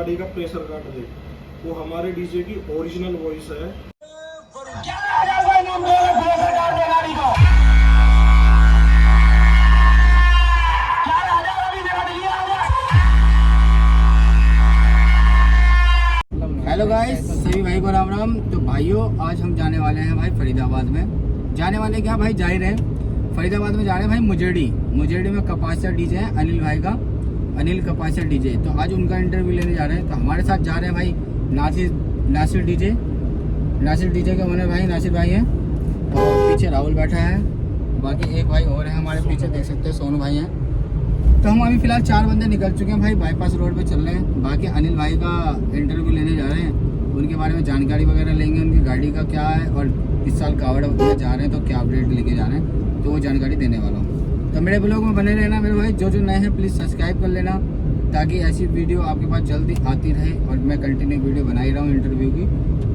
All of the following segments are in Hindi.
गाड़ी का प्रेशर काट दे। वो हमारे डीजे की ओरिजिनल वॉइस है। हेलो गाइस, सभी भाई को राम राम। तो भाइयों, आज हम जाने वाले हैं भाई फरीदाबाद में। जाने वाले क्या भाई, जा ही रहे हैं फरीदाबाद में, जा रहे हैं भाई मुजेड़ी में कपासिया डीजे है अनिल भाई का, अनिल कपासिया डीजे। तो आज उनका इंटरव्यू लेने जा रहे हैं। तो हमारे साथ जा रहे हैं भाई नासिर डीजे के ओनर भाई नासिर भाई हैं, और पीछे राहुल बैठा है। बाकी एक भाई और है हमारे पीछे, देख सकते हैं सोनू भाई हैं। तो हम अभी फिलहाल 4 बंदे निकल चुके हैं भाई, बाईपास रोड पे चल रहे हैं। बाकी अनिल भाई का इंटरव्यू लेने जा रहे हैं, उनके बारे में जानकारी वगैरह लेंगे, उनकी गाड़ी का क्या है और इस साल कावड़ में जा रहे हैं तो क्या अपडेट लेके जा रहे हैं, तो वो जानकारी देने वाला हूँ। तो मेरे ब्लॉग में बने रहना मेरे भाई। जो नए हैं प्लीज़ सब्सक्राइब कर लेना, ताकि ऐसी वीडियो आपके पास जल्दी आती रहे और मैं कंटिन्यू वीडियो बना ही रहा हूँ इंटरव्यू की।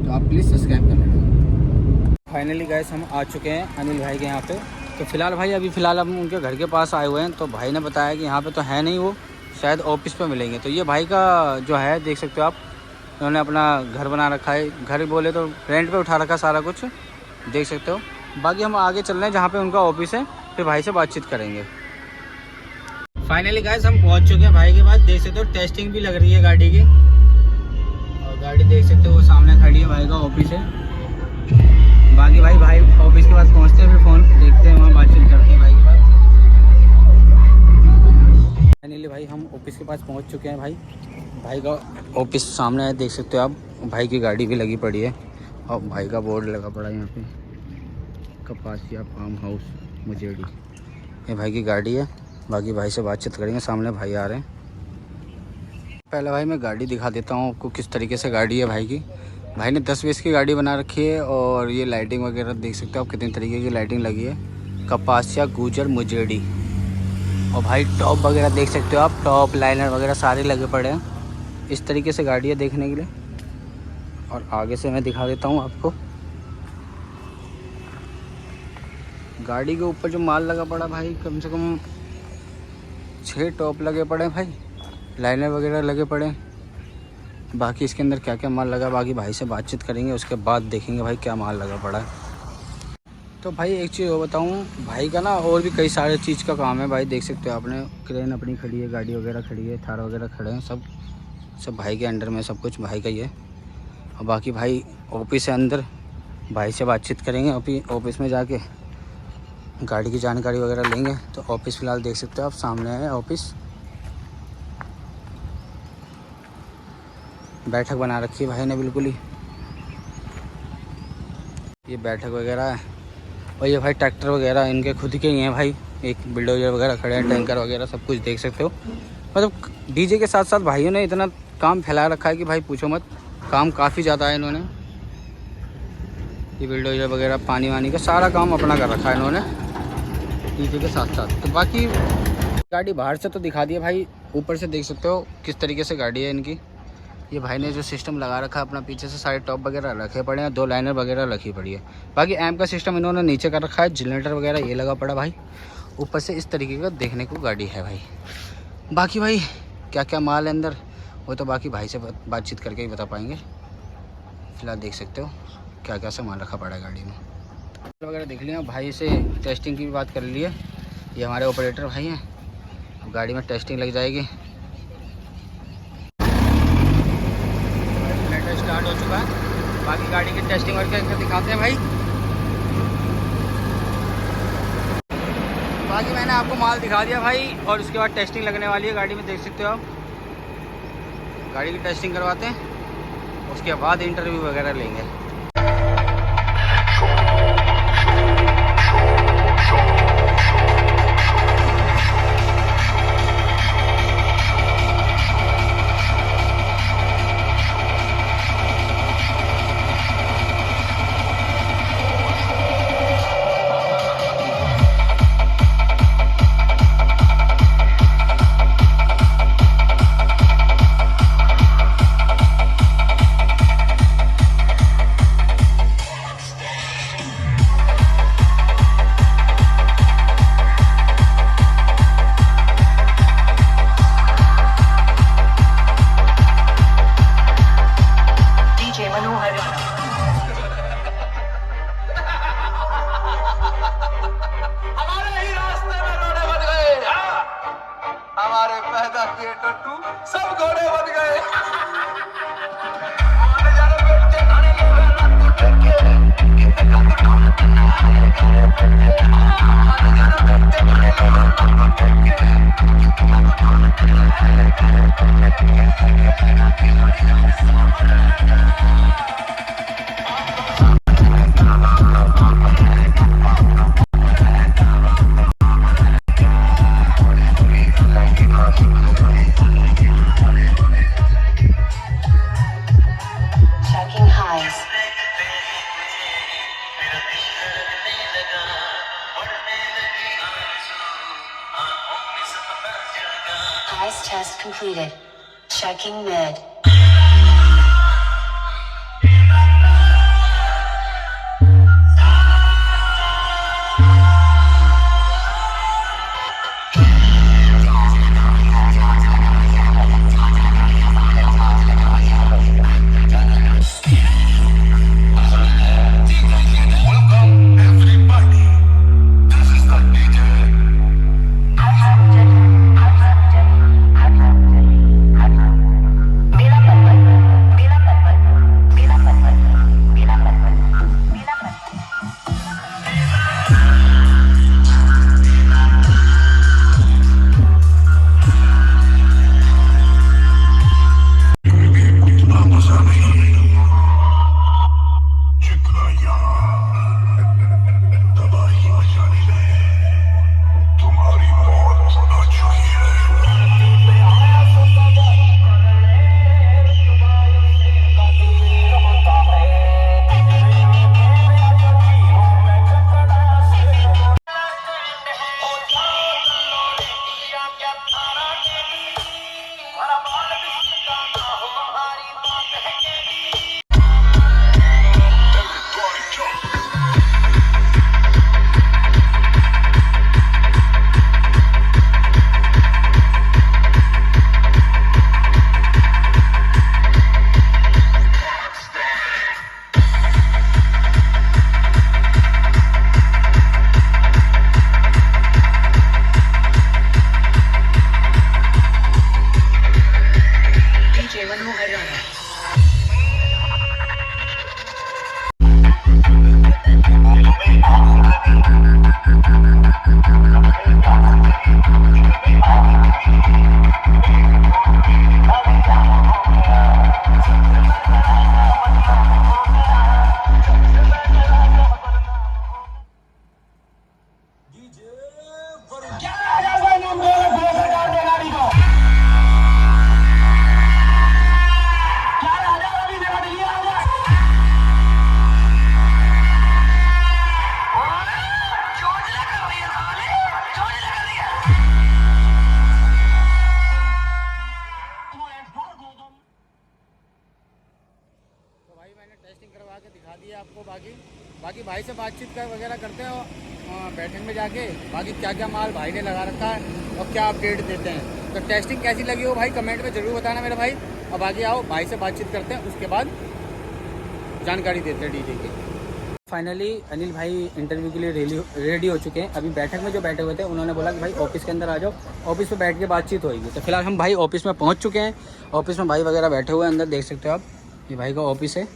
तो आप प्लीज़ सब्सक्राइब कर लेना। फाइनली गाइस हम आ चुके हैं अनिल भाई के यहाँ पे। तो फिलहाल भाई हम उनके घर के पास आए हुए हैं। तो भाई ने बताया कि यहाँ पे तो है नहीं, वो शायद ऑफिस पे मिलेंगे। तो ये भाई का जो है देख सकते हो आप, उन्होंने अपना घर बना रखा है। घर बोले तो रेंट पे उठा रखा सारा कुछ, देख सकते हो। बाकी हम आगे चल रहे हैं जहाँ पे उनका ऑफिस है, फिर भाई से बातचीत करेंगे। फाइनली गाइस हम पहुँच चुके हैं भाई के पास। देख सकते हो टेस्टिंग भी लग रही है गाड़ी की, और गाड़ी देख सकते हो वो सामने खड़ी है, भाई का ऑफिस है। बाकी भाई ऑफिस के पास पहुंचते हैं, फिर फ़ोन देखते हैं, वहाँ बातचीत करते हैं भाई के पास। फाइनली भाई हम ऑफिस के पास पहुंच चुके हैं। भाई का ऑफिस सामने है, देख सकते हो आप। भाई की गाड़ी भी लगी पड़ी है, और भाई का बोर्ड लगा पड़ा है यहाँ पे, कपासिया फार्म हाउस मुजेड़ी। ये भाई की गाड़ी है। बाकी भाई से बातचीत करेंगे, सामने भाई आ रहे हैं। पहले भाई मैं गाड़ी दिखा देता हूँ आपको किस तरीके से गाड़ी है भाई की। भाई ने 10-20 की गाड़ी बना रखी है, और ये लाइटिंग वगैरह देख सकते हो आप, कितनी तरीके की लाइटिंग लगी है। कपासिया गुजर मुजेड़ी। और भाई टॉप वगैरह देख सकते हो आप, टॉप लाइनर वगैरह सारे लगे पड़े हैं। इस तरीके से गाड़ी है देखने के लिए। और आगे से मैं दिखा देता हूँ आपको, गाड़ी के ऊपर जो माल लगा पड़ा भाई, कम से कम 6 टॉप लगे पड़े हैं भाई, लाइनर वगैरह लगे पड़े हैं। बाकी इसके अंदर क्या क्या माल लगा, बाकी भाई से बातचीत करेंगे, उसके बाद देखेंगे भाई क्या माल लगा पड़ा है। तो भाई एक चीज़ और बताऊं, भाई का ना और भी कई सारे चीज़ का काम है भाई, देख सकते हो आपने। क्रेन अपनी खड़ी है, गाड़ी वगैरह खड़ी है, थार वगैरह खड़े हैं, सब भाई के अंडर में, सब कुछ भाई का ही है। और बाकी भाई ऑफिस है अंदर, भाई से बातचीत करेंगे, अभी ऑफिस में जाके गाड़ी की जानकारी वगैरह लेंगे। तो ऑफिस फ़िलहाल देख सकते हो आप, सामने है ऑफिस। बैठक बना रखी है भाई ने बिल्कुल ही, ये बैठक वगैरह है। और ये भाई ट्रैक्टर वगैरह इनके खुद के ही हैं भाई, एक बिल्डोजर वगैरह खड़े हैं, टैंकर वगैरह सब कुछ देख सकते हो। मतलब डीजे के साथ साथ भाइयों ने इतना काम फैला रखा है कि भाई पूछो मत, काम काफ़ी ज़्यादा है इन्होंने। ये बिल्डोजर वगैरह, पानी वानी का सारा काम अपना कर रखा है इन्होंने डीजे के साथ साथ। तो बाकी गाड़ी बाहर से तो दिखा दिया भाई, ऊपर से देख सकते हो किस तरीके से गाड़ी है इनकी। ये भाई ने जो सिस्टम लगा रखा है अपना, पीछे से सारे टॉप वगैरह रखे पड़े हैं, 2 लाइनर वगैरह रखी पड़ी है। बाकी एम्प का सिस्टम इन्होंने नीचे कर रखा है, जनरेटर वगैरह ये लगा पड़ा भाई। ऊपर से इस तरीके का देखने को गाड़ी है भाई। बाकी भाई क्या क्या माल है अंदर, वो तो बाकी भाई से बातचीत करके ही बता पाएंगे। फिलहाल देख सकते हो क्या क्या सामान रखा पड़ा है गाड़ी में वगैरह देख लिया। भाई से टेस्टिंग की भी बात कर ली है, ये हमारे ऑपरेटर भाई हैं। अब गाड़ी में टेस्टिंग लग जाएगी। स्टार्ट हो चुका है, बाकी गाड़ी की टेस्टिंग करके दिखाते हैं भाई। बाकी मैंने आपको माल दिखा दिया भाई, और उसके बाद टेस्टिंग लगने वाली है गाड़ी में, देख सकते हो आप। गाड़ी की टेस्टिंग करवाते हैं, उसके बाद इंटरव्यू वगैरह लेंगे। Checking highs. Highs test completed. Checking mid. बाकी भाई से बातचीत कर वगैरह करते हैं बैठक में जाके, बाकी क्या क्या माल भाई ने लगा रखा है और क्या अपडेट देते हैं। तो टेस्टिंग कैसी लगी हो भाई कमेंट में ज़रूर बताना मेरे भाई। अब आगे आओ भाई से बातचीत करते हैं, उसके बाद जानकारी देते हैं डीजे की। फाइनली अनिल भाई इंटरव्यू के लिए रेडी हो चुके हैं। अभी बैठक में जो बैठे हुए थे उन्होंने बोला कि भाई ऑफिस के अंदर आ जाओ, ऑफिस में बैठ के बातचीत होगी। तो फिलहाल हम भाई ऑफिस में पहुंच चुके हैं। ऑफिस में भाई वगैरह बैठे हुए हैं, अंदर देख सकते हो आप, ये भाई का ऑफिस है।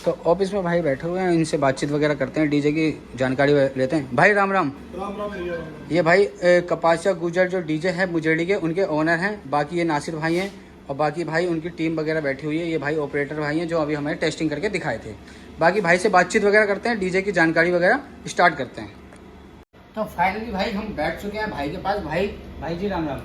तो ऑफिस में भाई बैठे हुए हैं, इनसे बातचीत वगैरह करते हैं, डीजे की जानकारी लेते हैं। भाई राम राम। राम राम भैया। ये भाई कपासिया गुजर जो डीजे है मुजेड़ी के, उनके ओनर हैं। बाकी ये नासिर भाई हैं और बाकी भाई उनकी टीम वगैरह बैठी हुई है। ये भाई ऑपरेटर भाई हैं जो अभी हमें टेस्टिंग करके दिखाए थे। बाकी भाई से बातचीत वगैरह करते हैं, डीजे की जानकारी वगैरह स्टार्ट करते हैं। तो फाइनली भाई हम बैठ चुके हैं भाई के पास। भाई जी राम राम।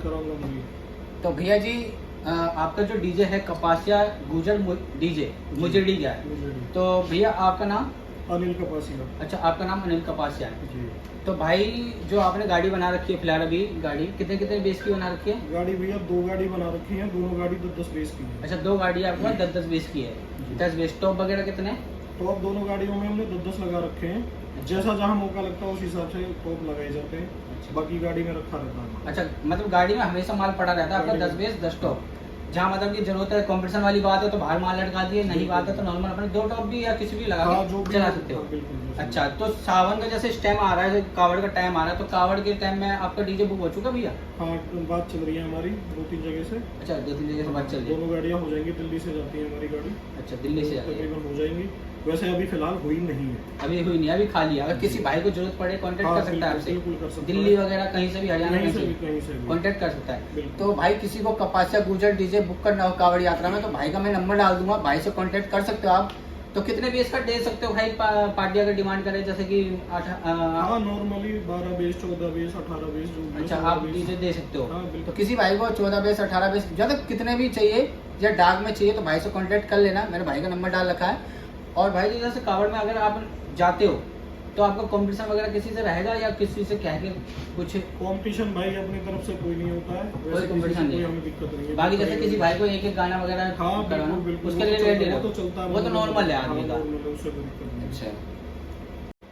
तो भैया जी आपका जो डीजे है कपासिया गुजर डीजे मुजेड़ी का है, तो भैया आपका नाम? अनिल कपासिया। अच्छा, आपका नाम अनिल कपासिया है जी। तो भाई जो आपने गाड़ी बना रखी है फिलहाल, अभी गाड़ी कितने कितने बेस की बना रखी है? गाड़ी भैया 2 गाड़ी बना रखी है, दोनों गाड़ी 10-10 बेस की है। अच्छा, 2 गाड़ी आपके पास 10-10 बेस की है। 10 बेस टॉप वगैरह कितने? टॉप दोनों गाड़ियों में हमने 10-10 लगा रखे हैं। जैसा जहाँ मौका लगता है उस हिसाब से टॉप लगाए जाते हैं। बाकी गाड़ी में रखा रहता है। अच्छा, मतलब गाड़ी में हमेशा माल पड़ा रहता है आपका 10 बेस 10 टॉप। जहाँ मतलब की जरूरत है, कंपटीशन वाली बात है तो बाहर माल लटका दिए, नहीं बात है तो नॉर्मल अपने 2 टॉप भी या किसी भी लगा के चला सकते हो। अच्छा, तो सावन का जैसे टाइम आ रहा है, कावड़ का टाइम आ रहा है, तो कावड़ के टाइम में आपका डीजे बुक हो चुका भैया? हाँ, बात चल रही है हमारी 2-3 जगह से। अच्छा, 2-3 जगह से बात चल रही है। दोनों गाड़ियाँ हो जाएंगी, दिल्ली से जाती है हमारी गाड़ी। अच्छा, दिल्ली से जाती है। तकरीबन हो जाएंगी। वैसे अभी फिलहाल हुई नहीं है। अभी हुई नहीं, अभी खाली है। अगर किसी भाई को जरूरत पड़े कांटेक्ट कर सकता है आपसे, बिल्कुल कर सकता दिल्ली है। वगैरह कहीं से भी, हरियाणा कहीं में से भी, कहीं से भी। कांटेक्ट कर सकता है। बिल्कुल। तो भाई किसी को कपासिया गुर्जर डीजे बुक करना हो कांवड़ यात्रा में, तो भाई का मैं नंबर डाल दूंगा, भाई से कांटेक्ट कर सकते हो आप। तो कितने बेस का दे सकते हो भाई पार्टी अगर डिमांड करे, जैसे कि हाँ नॉर्मली 12 बेस, 14 बेस, 18 बेस जो भी है, अच्छा 16 आप बेस। डीजे दे सकते हो। हाँ, बिल्कुल। तो किसी भाई को 14 बेस 18 बेस ज्यादा कितने भी चाहिए या डार्क में चाहिए तो भाई से कांटेक्ट कर लेना, मेरे भाई का नंबर डाल रखा है। और भाई जी जैसे कांवड़ में अगर आप जाते हो तो आपका कंपटीशन वगैरह किसी से रहेगा या किसी से कह के कुछ? कंपटीशन भाई अपनी तरफ से कोई नहीं होता है, कोई वैसे कंपटीशन किसी से नहीं कोई है। हमें दिक्कत नहीं है। बाकी जैसे किसी भाई को एक एक गाना वगैरह हाँ करवाना, बिल्कुल बिल्कुल, उसके वो लिए तो रेट चलता- देना, वो तो चलता है, वो तो नॉर्मल है आदमी का। हाँ, normal है, उससे कोई दिक्कत नहीं है। अच्छा,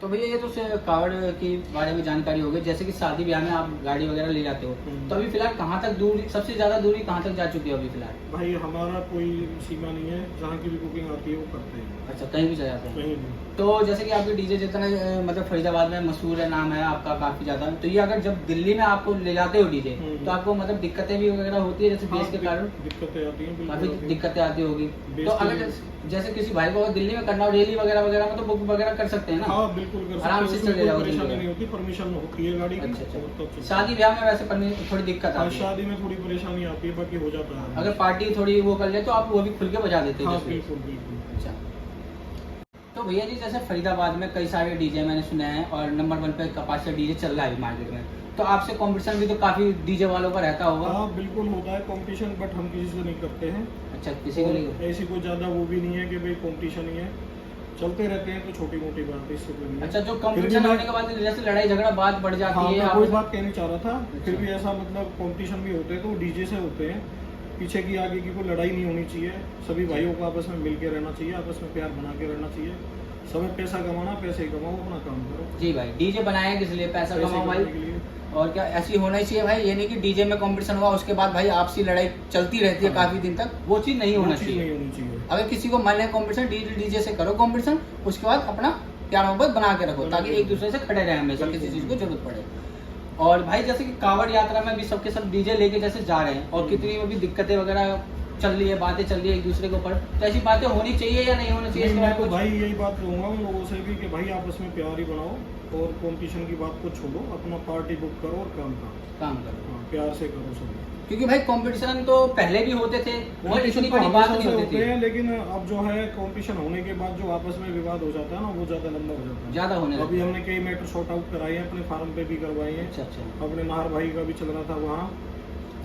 तो भैया ये तो कांवड़ की बारे में जानकारी हो गई। जैसे कि शादी ब्याह में आप गाड़ी वगैरह ले जाते हो, तो अभी फिलहाल कहाँ तक दूरी, सबसे ज्यादा दूरी कहाँ तक जा चुकी है अभी फिलहाल? भाई हमारा कोई सीमा नहीं है, जहाँ की भी बुकिंग आती है वो करते हैं, अच्छा, कहीं भी जा जाते हैं। कहीं भी। तो जैसे कि आपके डीजे जितना मतलब फरीदाबाद में मशहूर है, नाम है आपका काफी ज्यादा, तो ये अगर जब दिल्ली में आपको ले जाते हो डीजे, तो आपको मतलब दिक्कतें भी वगैरह होती है जैसे बेस के कारण? दिक्कतें आती हैं, बिल्कुल काफी आती हैं। दिक्कतें आती होगी। बेस तो के अगर जैसे किसी भाई को अगर दिल्ली में करना हो, रैली वगैरह वगैरह में तो बुक वगैरह कर सकते हैं ना? हाँ बिल्कुल कर सकते आराम हैं, से उसमें चले कोई जाओ परेशानी दिल्ली नहीं होती, परमिशन होती है गाड़ी की। अच्छा अच्छा। और तब चलता है। शादी ब्याह में वैसे थोड़ी दिक्कत हाँ, आती है, शादी में थोड़ी परेशानी आती है, बाकी हो जाता है। अगर पार्टी थोड़ी वो कर ले तो आप वो भी खुल के बजा देते हो हाँ जैसे? बिल्कुल बिल्कुल। अच्छा, तो भैया जी जैसे फरीदाबाद में कई सारे डीजे मैंने सुने हैं और नंबर 1 पे कपासिया डीजे चल रहा है मार्केट में, तो आपसे कंपटीशन भी तो काफी डीजे वालों का रहता होगा? हाँ बिल्कुल होता है कंपटीशन, बट हम किसी से नहीं करते हैं। अच्छा, किसी को नहीं? और ऐसी कोई ज्यादा वो भी नहीं है कि भाई कंपटीशन ही है, चलते रहते हैं, तो छोटी मोटी बात है, इससे कोई नहीं है। अच्छा, जो फिर भी कंपटीशन मैं- होने के बाद जैसे लड़ाई झगड़ा बात बढ़ जाती हाँ, है मैं आप? वही बात कहना चाह रहा था। फिर भी ऐसा मतलब कंपटीशन भी होते हैं तो डीजे से होते हैं, पीछे की आगे की कोई लड़ाई नहीं होनी चाहिए, सभी भाइयों को आपस में मिल के रहना चाहिए, आपस में प्यार बना के रहना चाहिए। सब पैसा कमाना, पैसे ही कमाओ, अपना काम करो। जी भाई, डीजे बनाए किस लिए? पैसा पैसे कमाओ कमाने भाई। के लिए। और क्या ऐसी होना ही चाहिए भाई, ये नहीं कि डीजे में कंपटीशन हुआ उसके बाद भाई आपसी लड़ाई चलती रहती है हाँ। काफी दिन तक, वो चीज नहीं वो होना चीज़ चाहिए। नहीं होनी चाहिए। अगर किसी को मन है कंपटीशन, डीजे से करो कंपटीशन, उसके बाद अपना प्यार मोहब्बत बना के रखो ताकि एक दूसरे से खड़े रहे हमेशा किसी चीज को जरूरत पड़े। और भाई जैसे कि कांवड़ यात्रा में भी सबके सब डीजे लेके जैसे जा रहे हैं और कितनी में भी दिक्कतें वगैरह चल रही है, बातें चल रही है एक दूसरे के ऊपर, तो ऐसी बातें होनी चाहिए या नहीं होनी चाहिए? नहीं, इसके मैं बारे तो में भाई यही बात कहूँगा उन लोगों से भी कि भाई आपस में प्यार ही बनाओ और कंपटीशन की बात को छोड़ो, अपना पार्टी बुक करो और काम करो। काम करो, हाँ, प्यार से करो सब। क्योंकि भाई कंपटीशन तो पहले भी होते थे और इतनी बड़ी बात नहीं होती थी, लेकिन अब जो है कंपटीशन होने के बाद जो आपस में विवाद हो जाता है ना, वो ज्यादा लंबा हो जाता है। ज्यादा होने अभी लगा। हमने कई मैटर सॉर्ट आउट कराए हैं, अपने फार्म पे भी करवाए हैं। अच्छा अच्छा अपने नाहर भाई का भी चल रहा था वहाँ,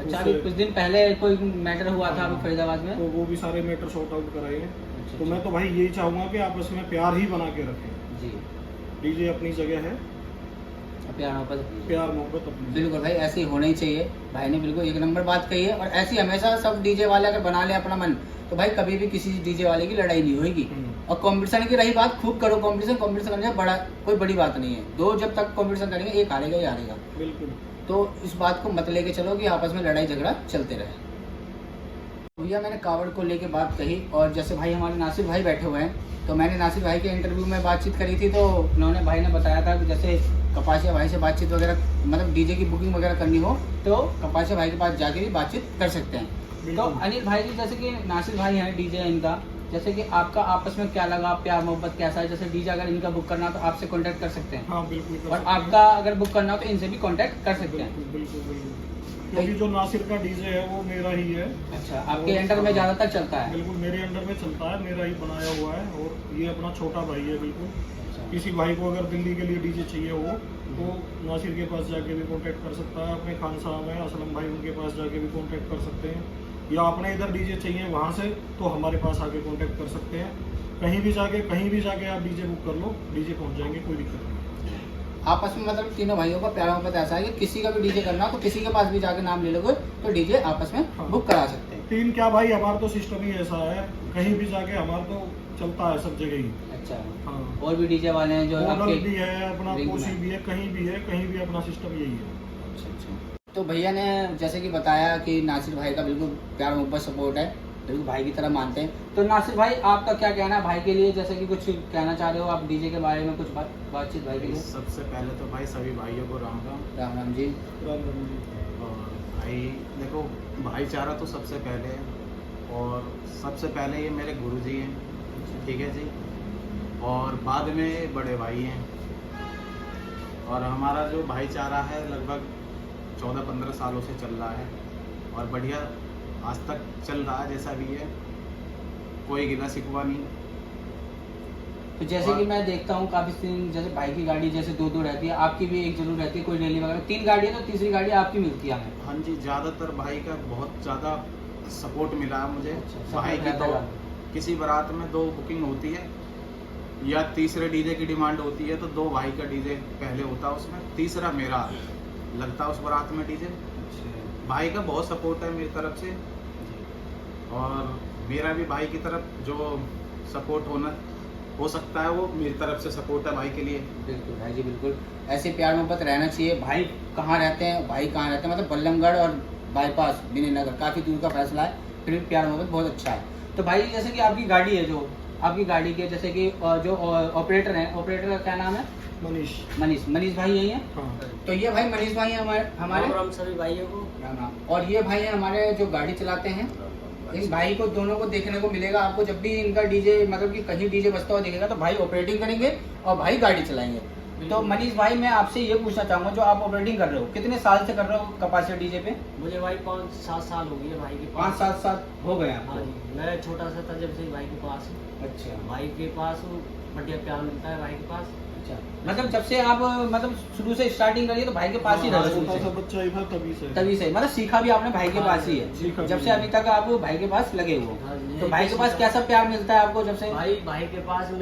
अच्छा। अभी कुछ दिन पहले कोई मैटर हुआ था अभी फरीदाबाद में, तो वो भी सारे मैटर सॉर्ट आउट कराए हैं। अच्छा, तो मैं तो भाई यही चाहूंगा कि आपस में प्यार ही बना के रखें। जी, डीजे अपनी जगह है, प्यार मोहब्बत। प्यार मोहब्बत अपनी। बिल्कुल भाई, ऐसी होना ही चाहिए। भाई ने बिल्कुल एक नंबर बात कही है, और ऐसी हमेशा सब डीजे वाले अगर बना ले अपना मन, तो भाई कभी भी किसी डीजे वाले की लड़ाई नहीं होगी। और कंपटीशन की रही बात, खूब करो कंपटीशन करने बड़ा कोई बड़ी बात नहीं है। दो जब तक कंपटीशन करेंगे, एक हारेगा ही हारेगा। बिल्कुल। तो इस बात को मत लेके चलो कि आपस में लड़ाई झगड़ा चलते रहे। भैया मैंने कांवड़ को लेके बात कही, और जैसे भाई हमारे नासिर भाई बैठे हुए हैं, तो मैंने नासिर भाई के इंटरव्यू में बातचीत करी थी, तो उन्होंने भाई ने बताया था कि जैसे कपासिया भाई से बातचीत वगैरह, मतलब डीजे की बुकिंग वगैरह करनी हो तो कपासिया भाई के पास जाके भी बातचीत कर सकते हैं। तो बिल्कुल। अनिल भाई जी, जैसे कि नासिर भाई हैं डीजे इनका, जैसे कि आपका आपस में क्या लगा, प्यार मोहब्बत कैसा है? जैसे डीजे अगर इनका बुक करना हो तो आपसे कांटेक्ट कर सकते हैं, हाँ बिल्कुल कर और सकते हैं। आपका अगर बुक करना हो तो इनसे भी कांटेक्ट कर सकते हैं। बिल्कुल बिल्कुल बिल्कुल। क्योंकि जो नासिर का डीजे है वो मेरा ही है। अच्छा, आपके अंडर में ज्यादातर चलता है? बिल्कुल मेरे अंडर में चलता है, मेरा ही बनाया हुआ है, और ये अपना छोटा भाई है। बिल्कुल अच्छा। किसी भाई को अगर दिल्ली के लिए डीजे चाहिए हो तो नासिर के पास जाके भी कांटेक्ट कर सकता है। अपने खान साहब हैं असलम भाई, उनके पास जाके भी कांटेक्ट कर सकते हैं, या अपने इधर डीजे चाहिए वहाँ से तो हमारे पास आके कांटेक्ट कर सकते हैं। कहीं भी जाके आप डीजे बुक कर लो, डीजे पहुँच जाएंगे, कोई दिक्कत नहीं। आपस में मतलब तीनों भाइयों का प्यार मोहब्बत ऐसा है कि किसी का भी डीजे करना हो तो किसी के पास भी जाके नाम ले लोगे तो डीजे आपस में हाँ। बुक करा सकते हैं। तीन क्या भाई, हमारा तो सिस्टम ही ऐसा है, कहीं भी जाके हमारा तो चलता है सब जगह ही। अच्छा, हाँ, और भी डीजे वाले हैं जो मॉडल आपके? भी है, अपना रिंग कोसी में। भी है, कहीं भी अपना सिस्टम यही है। अच्छा अच्छा। तो भैया ने जैसे कि बताया कि नासिर भाई का बिल्कुल प्यार मोहब्बत सपोर्ट है, बिल्कुल भाई की तरह मानते हैं। तो नासिर भाई, आपका क्या कहना है भाई के लिए? जैसे कि कुछ कहना चाह रहे हो आप डीजे के बारे में, कुछ बातचीत भाई के लिए? सबसे पहले तो भाई सभी भाइयों को राम राम। राम राम जी। राम राम जी। और भाई देखो, भाईचारा तो सबसे पहले है, और सबसे पहले ये मेरे गुरुजी हैं, ठीक है जी। और बाद में बड़े भाई हैं। और हमारा जो भाईचारा है लगभग 14-15 सालों से चल रहा है और बढ़िया आज तक चल रहा है, जैसा भी है, कोई गिला शिकवा नहीं। तो जैसे कि मैं देखता हूँ काफी सीन, जैसे भाई की गाड़ी जैसे दो रहती है, आपकी भी एक जरूर रहती है, कोई रैली वगैरह 3 गाड़ी है तो तीसरी गाड़ी आपकी मिलती है हमें। हाँ जी, ज़्यादातर भाई का बहुत ज़्यादा सपोर्ट मिला है मुझे। अच्छा, भाई की रहता तो है। किसी बारात में 2 बुकिंग होती है या तीसरे डीजे की डिमांड होती है तो 2 भाई का डीजे पहले होता है, उसमें तीसरा मेरा लगता है उस बारात में डीजे। भाई का बहुत सपोर्ट है मेरी तरफ से और मेरा भी भाई की तरफ जो सपोर्ट हो सकता है वो मेरी तरफ से सपोर्ट है भाई के लिए। बिल्कुल भाई जी, बिल्कुल ऐसे प्यार मोहब्बत रहना चाहिए। भाई कहाँ रहते हैं, भाई कहाँ रहते हैं, मतलब बल्लमगढ़ और बाईपास विनयनगर काफ़ी दूर का फैसला है, फिर भी प्यार मोहब्बत बहुत अच्छा है। तो भाई जैसे कि आपकी गाड़ी है, जो आपकी गाड़ी के जैसे कि जो ऑपरेटर हैं, ऑपरेटर का क्या नाम है? मनीष भाई यही है। हाँ। तो ये भाई मनीष भाई हैं हमारे सभी भाइयों को राम राम। और ये भाई हैं हमारे जो गाड़ी चलाते हैं। इन भाई को दोनों को देखने को मिलेगा आपको, जब भी इनका डीजे मतलब कि कहीं डीजे बजता हुआ दिखेगा तो भाई ऑपरेटिंग करेंगे और भाई गाड़ी चलाएंगे। तो मनीष भाई मैं आपसे ये पूछना चाहूंगा, जो आप ऑपरेटिंग कर रहे हो कितने साल से कर रहे हो कपासिया डीजे पे? मुझे भाई 5-7 साल हो गए भाई के 5-7 साल हो गए हाँ आपको? जी, मैं छोटा सा था जब से भाई के पास हूँ। अच्छा भाई के पास हूँ, बढ़िया प्यार मिलता है भाई के पास। अच्छा, मतलब जब से आप मतलब शुरू से स्टार्टिंग करिए तो भाई के पास ही हाँ, रहे छोटा सा शुरू से? बच्चा ही था तभी से मतलब सीखा भी आपने भाई के हाँ, पास ही सीखा है, भी जब से है। अभी तक आप भाई के पास लगे हुए हाँ हो। जी, तो भाई के पास सीखा। कैसा प्यार मिलता है आपको जब से? भाई के पास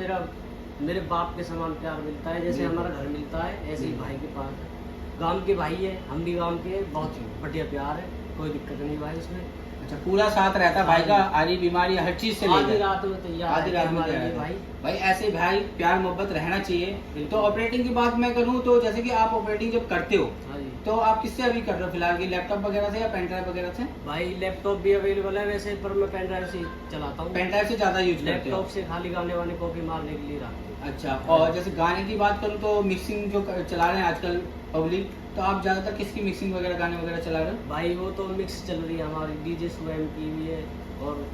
मेरे बाप के समान प्यार मिलता है, जैसे बिल्कुल। हमारा घर मिलता है ऐसे ही बिल्कुल। भाई के पास। गांव के भाई है, हम भी गांव के, बहुत बढ़िया प्यार है, कोई दिक्कत नहीं भाई उसमें। अच्छा, पूरा साथ रहता है भाई का, आरी बीमारी हर चीज से आधी लेकर रात में तैयार आधी है रात में हमारे तैयार लिए है। भाई। भाई ऐसे भाई प्यार मोहब्बत रहना चाहिए। बिल्कुल। तो ऑपरेटिंग की बात मैं करूं तो जैसे कि आप ऑपरेटिंग जब करते हो हाँ जी। तो आप किससे अभी कर रहे हो फिलहाल, की लैपटॉप वगैरह से या पेन ड्राइव वगैरह से? भाई लैपटॉप भी अवेलेबल है वैसे, पर मैं पेन ड्राइव से चलाता हूँ। पेन ड्राइव से ज्यादा यूज करते हो? लैपटॉप से खाली गाने वाने कॉपी मारने के लिए रखते हैं। अच्छा, और जैसे गाने की बात करूं तो मिक्सिंग जो चला रहे हैं आजकल पब्लिक, तो आप ज्यादातर किसकी मिक्सिंग वगैरह गाने वगैरह चला रहे हो? भाई वो तो मिक्स चल रही है हमारी, डीजे स्वयं की भी है और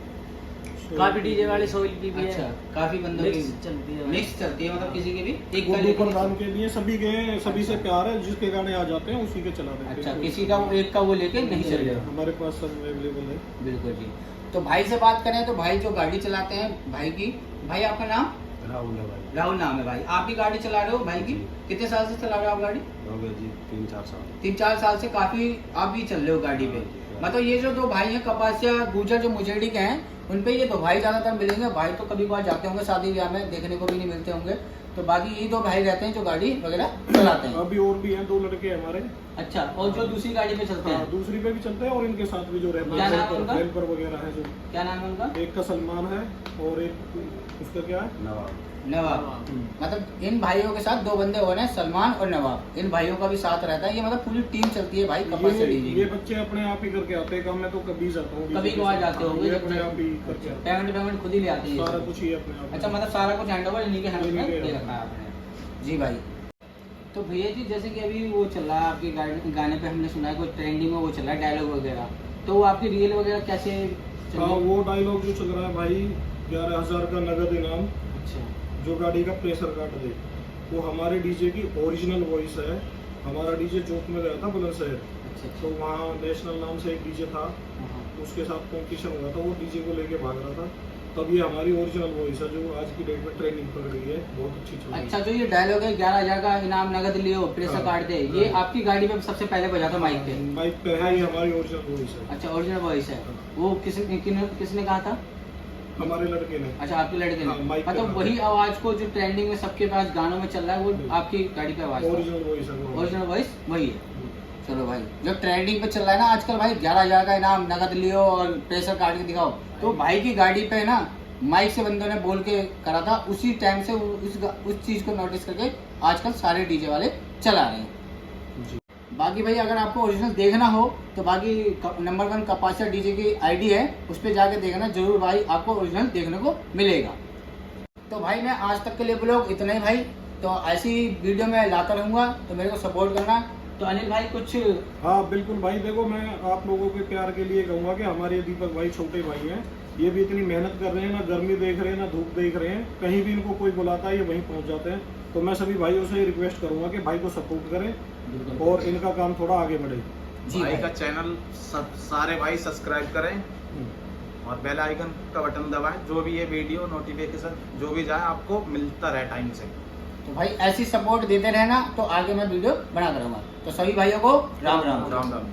काफी डीजे वाले सोइल की भी अच्छा, है, काफी बंदों की मिक्स चलती है भाई। मिक्स चलती है, मतलब किसी की भी एक वो का दो लेकिन प्रधान के लिए सभी के सभी से प्यार है, जिसके गाने आ जाते हैं उसी के चला देते हैं। अच्छा, किसी का वो एक का वो लेके नहीं चल रहा। हमारे पास सब अवेलेबल है। बिल्कुल जी। तो भाई से बात करें तो भाई जो गाड़ी चलाते हैं भाई की, भाई आपका नाम? राहुल है भाई। राहुल नाम है भाई। आप भी गाड़ी चला रहे हो भाई की? कितने साल से चला रहे हो आप गाड़ी? हो गए जी 3-4 साल। 3-4 साल से काफी आप भी चल रहे हो गाड़ी पे। मतलब ये जो दो भाई हैं कपासिया गुजर जो मुजेड़ी के हैं, उन पे ये दो भाई ज्यादातर मिलेंगे। भाई तो कभी कभार जाते होंगे शादी ब्याह में, देखने को भी नहीं मिलते होंगे। तो बाकी ये दो भाई रहते हैं जो गाड़ी वगैरह चलाते हैं। अभी और भी हैं 2 लड़के हमारे। अच्छा, और जो दूसरी गाड़ी पे चलते हाँ, हैं दूसरी पे भी चलते हैं और इनके साथ भी जो क्या नाम है उनका? हेल्पर वगैरह है जो, क्या नाम है उनका? एक का सलमान है और एक उसका क्या है, नवाब। नवाब। मतलब इन भाइयों के साथ 2 बंदे हो रहे हैं, सलमान और नवाब। इन भाइयों का भी साथ रहता है। ये मतलब पूरी टीम चलती है भाई कपासिया डीजे ये की। बच्चे अपने आप ही करके आते हैं काम। मैं तो कभी जाता हूँ कभी कभार जाते होंगे, ये अपने आप ही करके आते पेमेंट खुद ही ले आते हैं। हैं सारा ये कुछ ही अपने आप। अच्छा, मतलब सारा कुछ हैंड ओवर इन्हीं के हैंड में इन्हीं के दे रखा है आपने। जी भाई। तो भैया जी जैसे कि अभी वो चल रहा है आपके गाने पे, हमने सुना है कुछ ट्रेंडिंग में वो चल रहा है डायलॉग वगैरह, तो वो आपकी रील वगैरह कैसे चल हाँ, रही है? वो डायलॉग जो चल रहा है भाई, 11,000 का नगद इनाम, अच्छा जो गाड़ी का प्रेशर काट दे, वो हमारे डीजे की ओरिजिनल वॉइस है। हमारा डीजे चौक में गया था बुलंदशहर, अच्छा तो वहाँ नेशनल नाम से एक डीजे था, हाँ। उसके साथ कॉम्पिटिशन हुआ था, वो डीजे को लेके भाग रहा था। तब ये हमारी ओरिजिनल वॉइस है जो आज की डेट में ट्रेनिंग पकड़ रही है, बहुत अच्छी चल रही है। अच्छा, जो ये डायलॉग है 11,000 का इनाम नगद लियो प्रेशर हाँ, काट दे, ये हाँ। आपकी गाड़ी पे सबसे पहले बजा था माइक पे? माइक पे है, ये हमारी ओरिजिनल वॉइस है। अच्छा, ओरिजिनल वॉइस है। वो किसने कहा था? हमारे लड़के ने। अच्छा, आपके लड़के हाँ, ने। माइक पे मतलब हाँ। वही आवाज को जो ट्रेंडिंग में सबके पास गानों में चल रहा है, वो आपकी गाड़ी पे आवाज था। ओरिजिनल वॉइस है वो। ओरिजिनल वॉइस वही है। चलो भाई, जो ट्रेंडिंग पे चल रहा है ना आजकल भाई, 11,000 का इनाम नगद लियो और प्रेशर काट के दिखाओ, तो भाई की गाड़ी पे ना माइक से बंदों ने बोल के करा था, उसी टाइम से उस चीज को नोटिस करके आजकल सारे डीजे वाले चला रहे हैं। जी। बाकी भाई अगर आपको ओरिजिनल देखना हो तो बाकी नंबर 1 कपासिया डीजे की आईडी है, उस पर जाके देखना जरूर भाई, आपको ओरिजिनल देखने को मिलेगा। तो भाई मैं आज तक के लिए ब्लॉग इतना ही भाई, तो ऐसी वीडियो में लाता रहूँगा, तो मेरे को सपोर्ट करना। तो अनिल भाई कुछ? हाँ बिल्कुल भाई, देखो मैं आप लोगों के प्यार के लिए कहूँगा कि हमारे दीपक भाई छोटे भाई हैं, ये भी इतनी मेहनत कर रहे हैं, ना गर्मी देख रहे हैं ना धूप देख रहे हैं, कहीं भी इनको कोई बुलाता है ये वहीं पहुंच जाते हैं। तो मैं सभी भाइयों से रिक्वेस्ट करूंगा कि भाई को सपोर्ट करें और इनका काम थोड़ा आगे बढ़े। जी भाई भाई। का चैनल सारे भाई सब्सक्राइब करें और बेल आइकन का बटन दबाएं, जो भी ये वीडियो नोटिफिकेशन जो भी जाए आपको मिलता रहे टाइम से। तो भाई ऐसी सपोर्ट देते रहना, तो आगे मैं वीडियो बना करूँगा। तो सभी भाइयों को राम राम। राम राम।